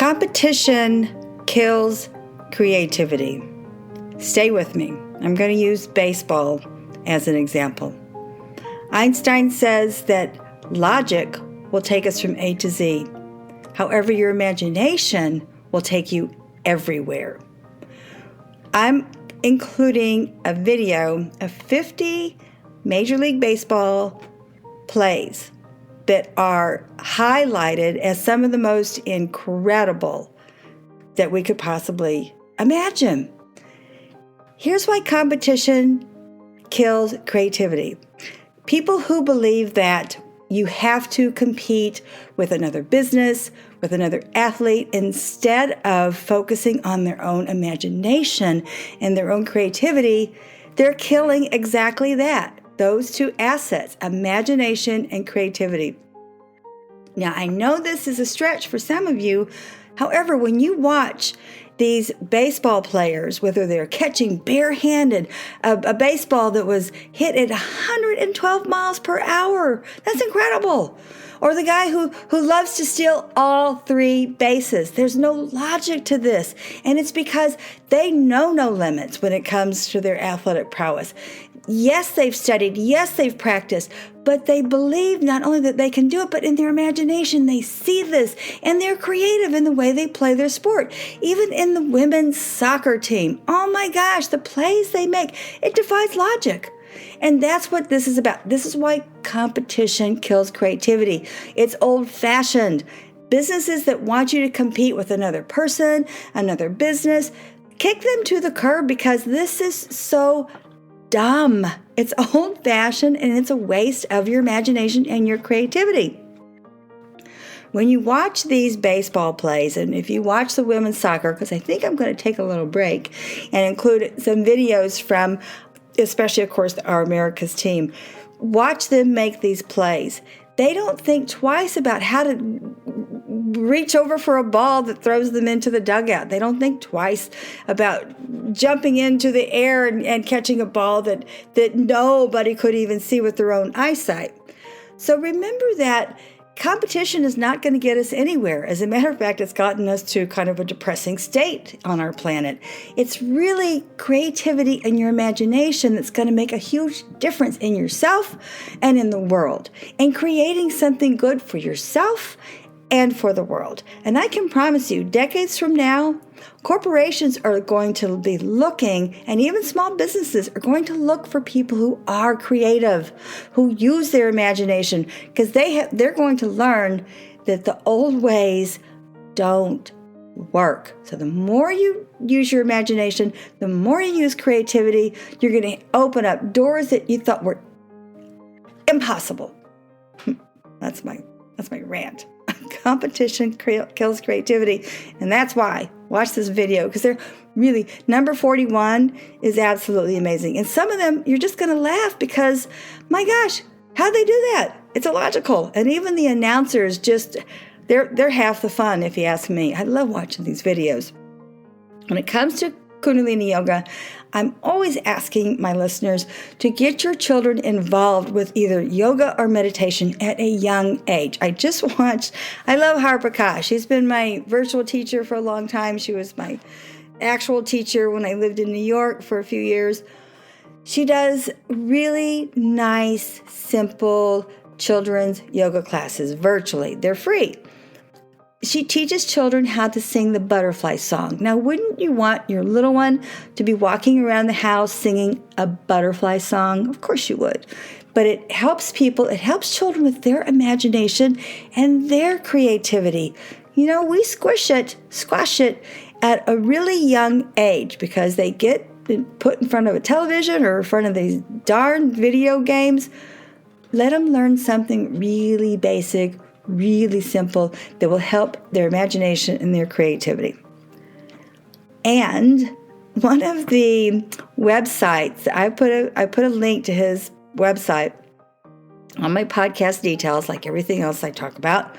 Competition kills creativity. Stay with me. I'm going to use baseball as an example. Einstein says that logic will take us from A to Z. However, your imagination will take you everywhere. I'm including a video of 50 Major League Baseball plays that are highlighted as some of the most incredible that we could possibly imagine. Here's why competition kills creativity. People who believe that you have to compete with another business, with another athlete, instead of focusing on their own imagination and their own creativity, they're killing exactly that. Those two assets, imagination and creativity. Now, I know this is a stretch for some of you. However, when you watch these baseball players, whether they're catching barehanded a baseball that was hit at 112 miles per hour, that's incredible. Or the guy who loves to steal all three bases. There's no logic to this. And it's because they know no limits when it comes to their athletic prowess. Yes, they've studied. Yes, they've practiced. But they believe not only that they can do it, but in their imagination, they see this. And they're creative in the way they play their sport. Even in the women's soccer team. Oh my gosh, the plays they make, it defies logic. And that's what this is about. This is why competition kills creativity. It's old-fashioned. Businesses that want you to compete with another person, another business, kick them to the curb because this is so dumb. It's old-fashioned and it's a waste of your imagination and your creativity. When you watch these baseball plays, and if you watch the women's soccer, because I think I'm going to take a little break and include some videos from, especially, of course, our America's team, watch them make these plays. They don't think twice about how to reach over for a ball that throws them into the dugout. They don't think twice about jumping into the air and catching a ball that nobody could even see with their own eyesight. So remember that competition is not going to get us anywhere. As a matter of fact, it's gotten us to kind of a depressing state on our planet. It's really creativity and your imagination that's going to make a huge difference in yourself and in the world, and creating something good for yourself and for the world. And I can promise you, decades from now, corporations are going to be looking, and even small businesses are going to look for people who are creative, who use their imagination, because they're going to learn that the old ways don't work. So the more you use your imagination, the more you use creativity, you're going to open up doors that you thought were impossible. That's my rant. Competition kills creativity. And that's why. Watch this video, because they're really, number 41 is absolutely amazing. And some of them, you're just going to laugh because, my gosh, how'd they do that? It's illogical. And even the announcers they're half the fun, if you ask me. I love watching these videos. When it comes to Kundalini Yoga, I'm always asking my listeners to get your children involved with either yoga or meditation at a young age. I love Harpika. She's been my virtual teacher for a long time. She was my actual teacher when I lived in New York for a few years. She does really nice, simple children's yoga classes virtually. They're free. She teaches children how to sing the butterfly song. Now, wouldn't you want your little one to be walking around the house singing a butterfly song? Of course you would. But it helps children with their imagination and their creativity. You know, we squash it at a really young age because they get put in front of a television or in front of these darn video games. Let them learn something really basic, really simple, that will help their imagination and their creativity. And one of the websites, I put a link to his website on my podcast details, like everything else I talk about.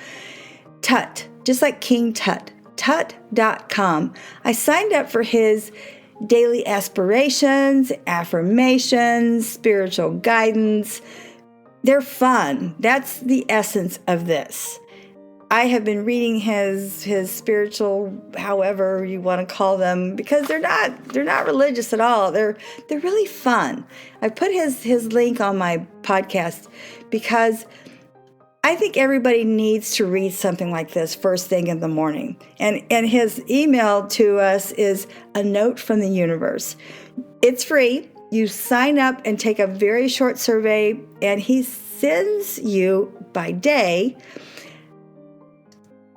Tut, just like King Tut, tut.com. I signed up for his daily aspirations, affirmations, spiritual guidance. They're fun. That's the essence of this. I have been reading his spiritual, however you want to call them, because they're not religious at all. They're really fun. I put his link on my podcast because I think everybody needs to read something like this first thing in the morning. And his email to us is a note from the universe. It's free. You sign up and take a very short survey, and he sends you by day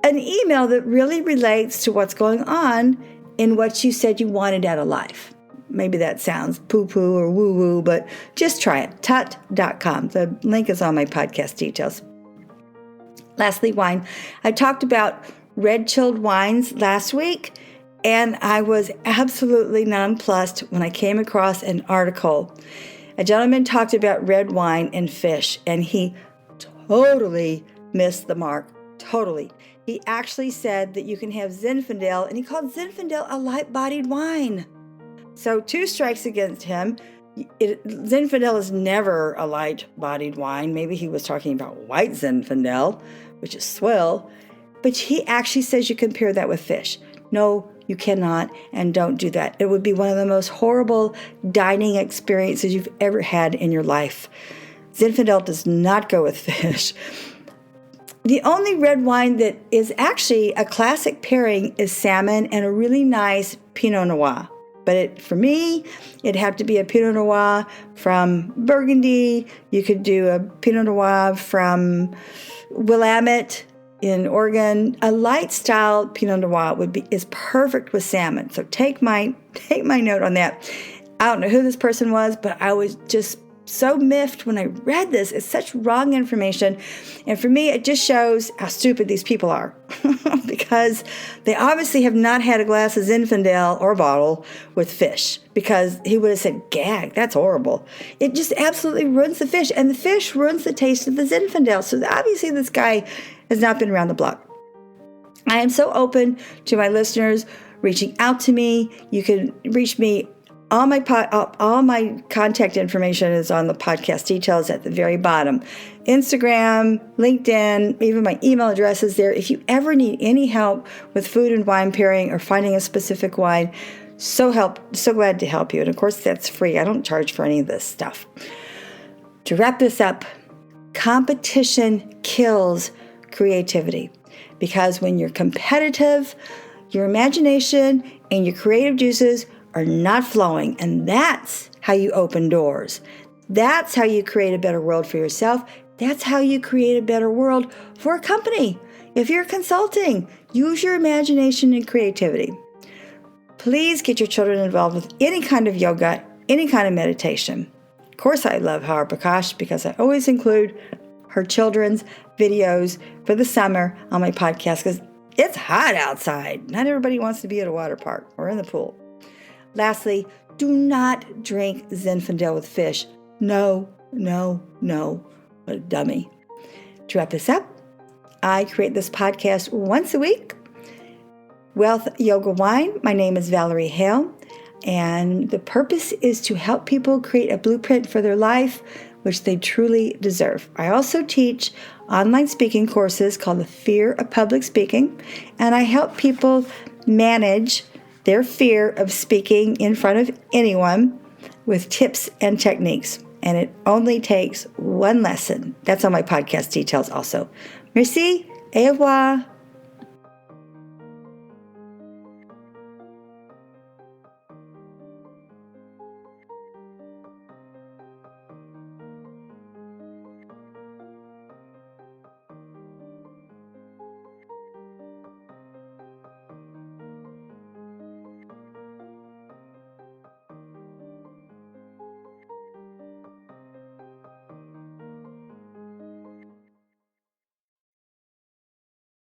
an email that really relates to what's going on in what you said you wanted out of life. Maybe that sounds poo-poo or woo-woo, but just try it. Tut.com. The link is on my podcast details. Lastly, wine. I talked about red chilled wines last week, and I was absolutely nonplussed when I came across an article. A gentleman talked about red wine and fish, and he totally missed the mark. Totally. He actually said that you can have Zinfandel, and he called Zinfandel a light-bodied wine. So 2 strikes against him. Zinfandel is never a light-bodied wine. Maybe he was talking about white Zinfandel, which is swill. But he actually says you compare that with fish. No, you cannot, and don't do that. It would be one of the most horrible dining experiences you've ever had in your life. Zinfandel does not go with fish. The only red wine that is actually a classic pairing is salmon and a really nice Pinot Noir. But for me, it'd have to be a Pinot Noir from Burgundy. You could do a Pinot Noir from Willamette in Oregon. A light style Pinot Noir is perfect with salmon. So take my note on that. I don't know who this person was, but I was just so miffed when I read this. It's such wrong information. And for me, it just shows how stupid these people are because they obviously have not had a glass of Zinfandel or bottle with fish, because he would have said, gag, that's horrible. It just absolutely ruins the fish, and the fish ruins the taste of the Zinfandel. So obviously this guy has not been around the block. I am so open to my listeners reaching out to me. You can reach me. All my contact information is on the podcast details at the very bottom. Instagram, LinkedIn, even my email address is there. If you ever need any help with food and wine pairing or finding a specific wine, so glad to help you. And of course, that's free. I don't charge for any of this stuff. To wrap this up, competition kills creativity, because when you're competitive, your imagination and your creative juices are not flowing, and that's how you open doors. That's how you create a better world for yourself. That's how you create a better world for a company. If you're consulting, use your imagination and creativity. Please get your children involved with any kind of yoga, any kind of meditation. Of course, I love Har Prakash because I always include her children's videos for the summer on my podcast because it's hot outside. Not everybody wants to be at a water park or in the pool. Lastly, do not drink Zinfandel with fish. No. What a dummy. To wrap this up, I create this podcast once a week. Wealth Yoga Wine. My name is Valerie Hale, and the purpose is to help people create a blueprint for their life, which they truly deserve. I also teach online speaking courses called The Fear of Public Speaking, and I help people manage their fear of speaking in front of anyone with tips and techniques. And it only takes one lesson. That's on my podcast details also. Merci, au revoir.